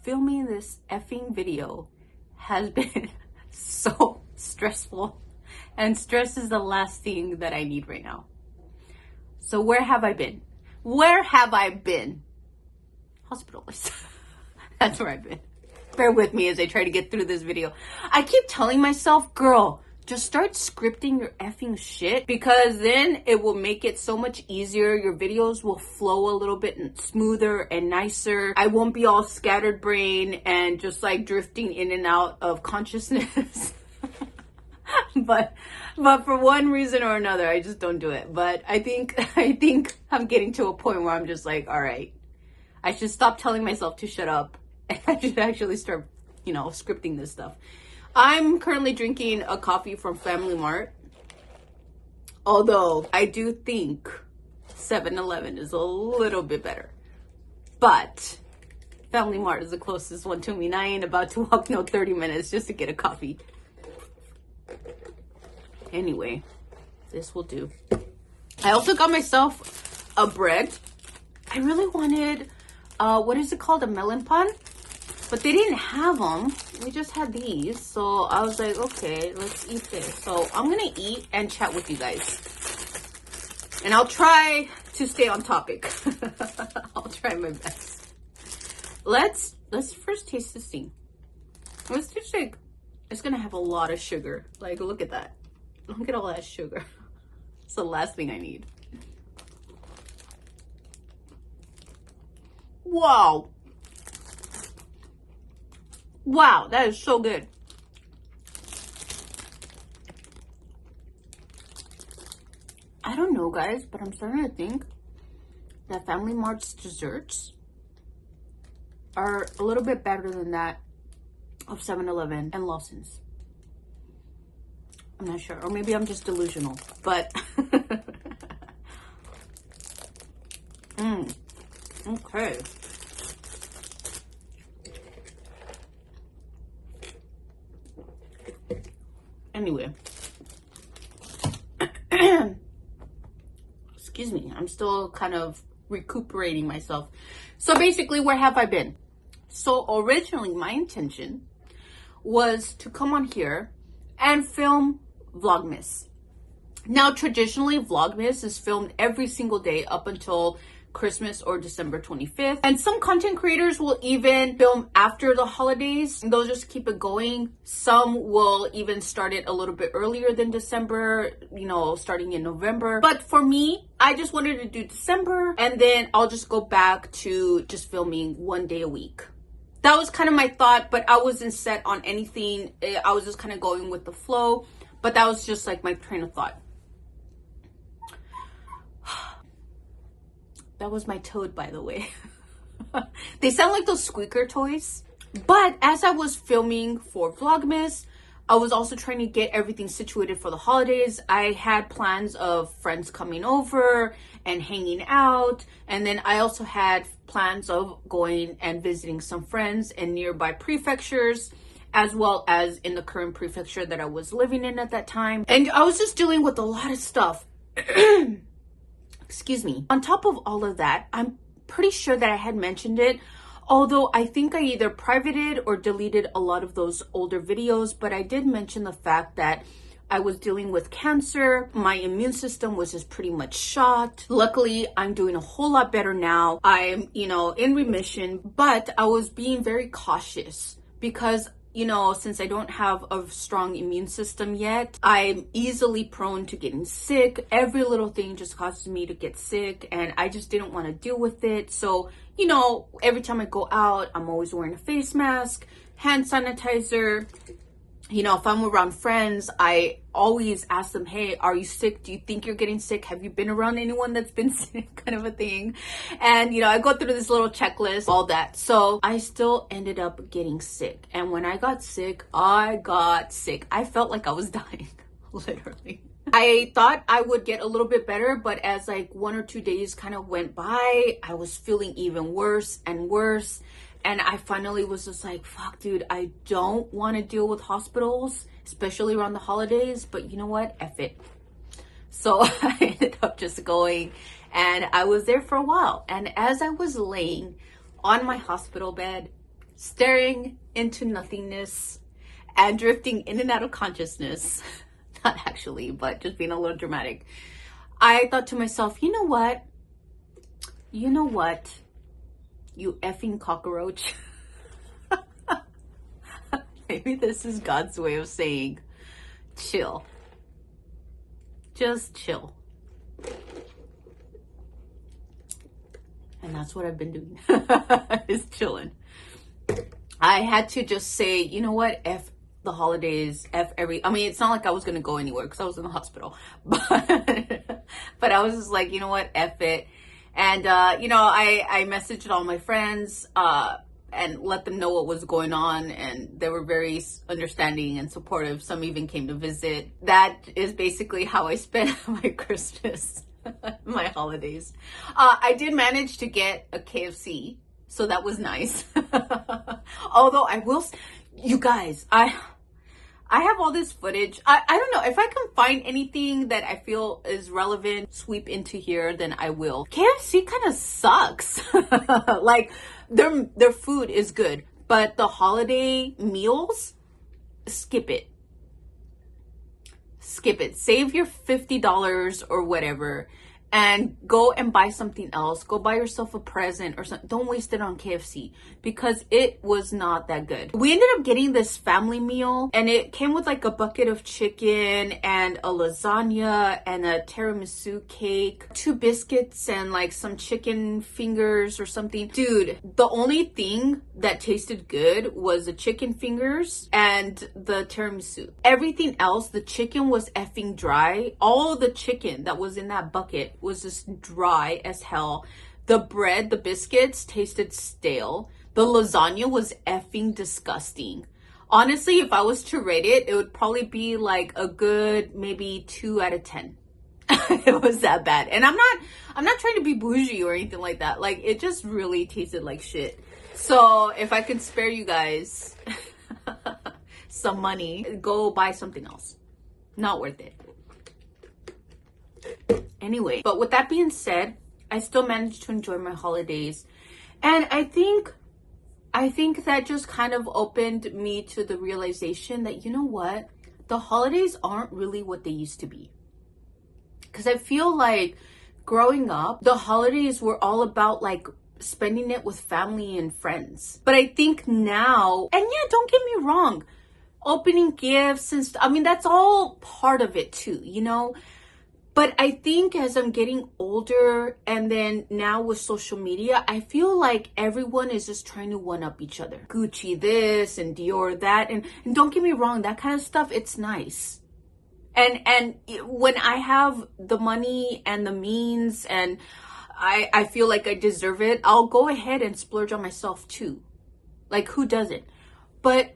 filming this effing video has been so stressful, and stress is the last thing that I need right now. So where have I been? Where have I been? Hospitals. That's where I've been. Bear with me as I try to get through this video. I keep telling myself, girl, just start scripting your effing shit, because then it will make it so much easier. Your videos will flow a little bit smoother and nicer. I won't be all scattered brain and just like drifting in and out of consciousness. but for one reason or another, I just don't do it. But I think I'm getting to a point where I'm just like, all right, I should stop telling myself to shut up, and I should actually start, scripting this stuff. I'm currently drinking a coffee from Family Mart, although I do think 7-Eleven is a little bit better. But Family Mart is the closest one to me, and I ain't about to walk 30 minutes just to get a coffee. Anyway, this will do. I also got myself a bread. I really wanted, what is it called? A melon pan? But they didn't have them. We just had these. So I was like, okay, let's eat this. So I'm going to eat and chat with you guys. And I'll try to stay on topic. I'll try my best. Let's first taste this thing. Let's just like, it's going to have a lot of sugar. Like, look at that. Look at all that sugar. It's the last thing I need. Wow. Wow, that is so good. I don't know, guys, but I'm starting to think that Family Mart's desserts are a little bit better than that of 7-Eleven and Lawson's. I'm not sure, or maybe I'm just delusional, but okay. Anyway, excuse me, I'm still kind of recuperating myself. So basically, where have I been? So originally, my intention was to come on here and film Vlogmas. Now, traditionally, Vlogmas is filmed every single day up until Christmas or December 25th. And some content creators will even film after the holidays, and they'll just keep it going. Some will even start it a little bit earlier than December, starting in November. But for me, I just wanted to do December, and then I'll just go back to just filming one day a week. That was kind of my thought, but I wasn't set on anything. I was just kind of going with the flow, but that was just like my train of thought. That was my Toad, by the way. They sound like those squeaker toys. But as I was filming for Vlogmas, I was also trying to get everything situated for the holidays. I had plans of friends coming over and hanging out. And then I also had plans of going and visiting some friends in nearby prefectures, as well as in the current prefecture that I was living in at that time. And I was just dealing with a lot of stuff. Excuse me. On top of all of that, I'm pretty sure that I had mentioned it, although I think I either privated or deleted a lot of those older videos, but I did mention the fact that I was dealing with cancer. My immune system was just pretty much shot. Luckily, I'm doing a whole lot better now. I'm, in remission, but I was being very cautious because since I don't have a strong immune system yet, I'm easily prone to getting sick. Every little thing just causes me to get sick, and I just didn't want to deal with it. So, every time I go out, I'm always wearing a face mask, hand sanitizer. If I'm around friends, I always ask them, hey, are you sick? Do you think you're getting sick? Have you been around anyone that's been sick? Kind of a thing. And, I go through this little checklist, all that. So I still ended up getting sick. And when I got sick, I felt like I was dying, literally. I thought I would get a little bit better, but as like 1 or 2 days kind of went by, I was feeling even worse and worse. And I finally was just like, fuck, dude, I don't want to deal with hospitals, especially around the holidays. But you know what? F it. So I ended up just going, and I was there for a while. And as I was laying on my hospital bed, staring into nothingness and drifting in and out of consciousness. Not actually, but just being a little dramatic. I thought to myself, you know what? You know what? You effing cockroach. Maybe this is God's way of saying, chill. Just chill. And that's what I've been doing, is chilling. I had to just say, you know what? F the holidays, I mean, it's not like I was going to go anywhere because I was in the hospital, but I was just like, you know what? F it. And, I messaged all my friends, and let them know what was going on, and they were very understanding and supportive. Some even came to visit. That is basically how I spent my Christmas, my holidays. I did manage to get a KFC, so that was nice. Although you guys, I have all this footage. I don't know if I can find anything that I feel is relevant, sweep into here, then I will. KFC kind of sucks. Like, their food is good, but the holiday meals, skip it. Skip it. Save your $50 or whatever and go and buy something else. Go buy yourself a present or something. Don't waste it on KFC because it was not that good. We ended up getting this family meal and it came with like a bucket of chicken and a lasagna and a tiramisu cake, 2 biscuits and like some chicken fingers or something. Dude, the only thing that tasted good was the chicken fingers and the tiramisu. Everything else, the chicken was effing dry. All the chicken that was in that bucket was just dry as hell. The bread, the biscuits tasted stale. The lasagna was effing disgusting. Honestly, if I was to rate it, it would probably be like a good maybe 2 out of 10. It was that bad. And I'm not trying to be bougie or anything like that. Like, it just really tasted like shit. So if I could spare you guys some money, go buy something else. Not worth it. Anyway, but with that being said, I still managed to enjoy my holidays. And I think that just kind of opened me to the realization that, you know what? The holidays aren't really what they used to be. Because I feel like growing up, the holidays were all about like spending it with family and friends. But I think now, and yeah, don't get me wrong, opening gifts and I mean, that's all part of it too, you know? But I think as I'm getting older and then now with social media, I feel like everyone is just trying to one-up each other. Gucci this and Dior that. And don't get me wrong, that kind of stuff, it's nice. And when I have the money and the means and I feel like I deserve it, I'll go ahead and splurge on myself too. Like, who doesn't? But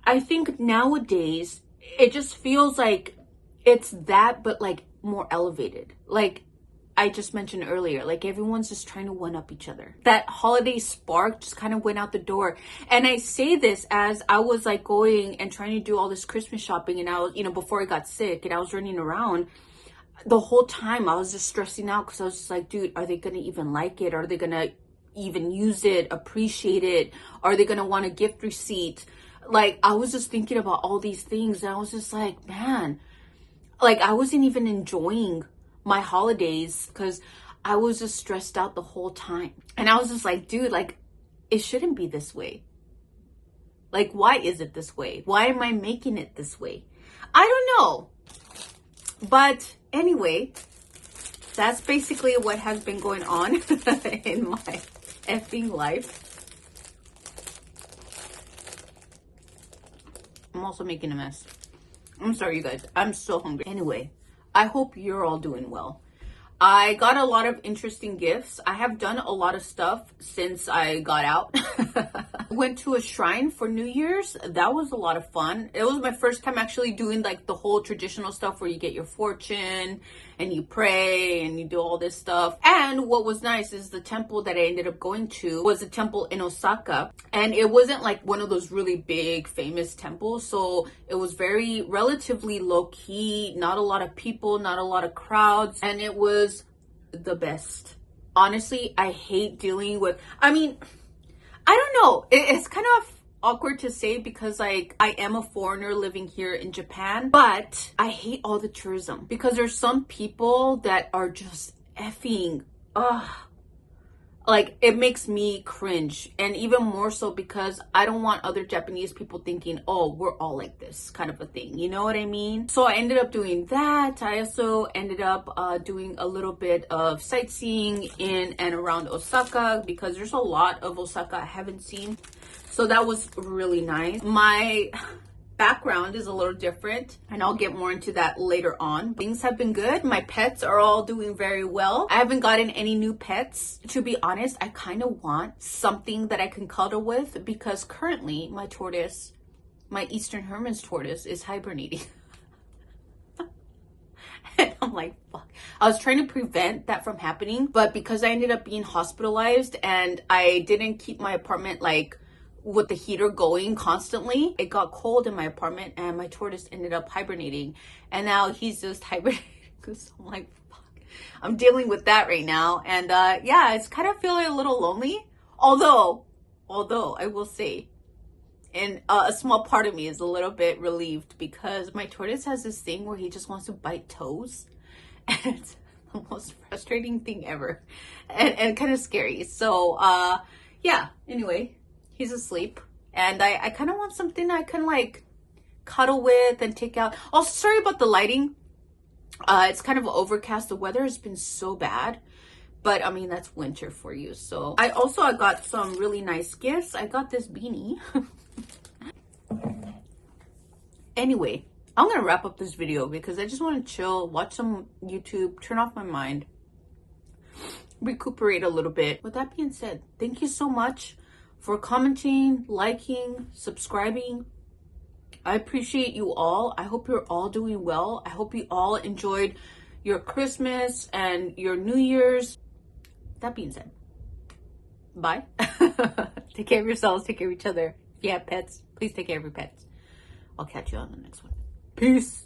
I think nowadays, it just feels like it's that, but like more elevated. Like I just mentioned earlier, like everyone's just trying to one up each other. That holiday spark just kind of went out the door. And I say this as I was like going and trying to do all this Christmas shopping, and I was, before I got sick and I was running around, the whole time I was just stressing out because I was just like, dude, are they going to even like it? Are they going to even use it, appreciate it? Are they going to want a gift receipt? Like, I was just thinking about all these things and I was just like, man, like I wasn't even enjoying my holidays because I was just stressed out the whole time. And I was just like, dude, like it shouldn't be this way. Like, why is it this way? Why am I making it this way? I don't know. But anyway, that's basically what has been going on in my effing life. I'm also making a mess. I'm sorry, you guys. I'm so hungry. Anyway, I hope you're all doing well. I got a lot of interesting gifts. I have done a lot of stuff since I got out. Went to a shrine for New Year's. That was a lot of fun. It was my first time actually doing like the whole traditional stuff where you get your fortune and you pray and you do all this stuff. And what was nice is the temple that I ended up going to was a temple in Osaka. And it wasn't like one of those really big famous temples. So it was very relatively low key, not a lot of people, not a lot of crowds. And it was the best. Honestly, I hate dealing with, I don't know. It's kind of awkward to say because like I am a foreigner living here in Japan, but I hate all the tourism because there's some people that are just effing, like it makes me cringe. And even more so because I don't want other Japanese people thinking, oh, we're all like this kind of a thing, you know what I mean? So I ended up doing that. I also ended up doing a little bit of sightseeing in and around Osaka because there's a lot of Osaka I haven't seen, so that was really nice. My background is a little different and I'll get more into that later on. Things have been good. My pets are all doing very well. I haven't gotten any new pets. To be honest, I kind of want something that I can cuddle with because currently my tortoise, my Eastern Hermann's tortoise, is hibernating. And I'm like, fuck. I was trying to prevent that from happening, but because I ended up being hospitalized and I didn't keep my apartment like with the heater going constantly, it got cold in my apartment and my tortoise ended up hibernating, and now he's just hibernating. So I'm like, fuck, I'm dealing with that right now. And yeah, it's kind of feeling a little lonely, although I will say, and a small part of me is a little bit relieved because my tortoise has this thing where he just wants to bite toes, and it's the most frustrating thing ever, and kind of scary. So yeah, anyway, he's asleep, and I kind of want something I can like cuddle with and take out. Also, sorry about the lighting. It's kind of overcast. The weather has been so bad, but I mean, that's winter for you. So I got some really nice gifts. I got this beanie. Anyway, I'm gonna wrap up this video because I just want to chill, watch some YouTube, turn off my mind, recuperate a little bit. With that being said, thank you so much for commenting, liking, subscribing. I appreciate you all. I hope you're all doing well. I hope you all enjoyed your Christmas and your New Year's. That being said, bye. Take care of yourselves, take care of each other. If you have pets, please take care of your pets. I'll catch you on the next one. Peace.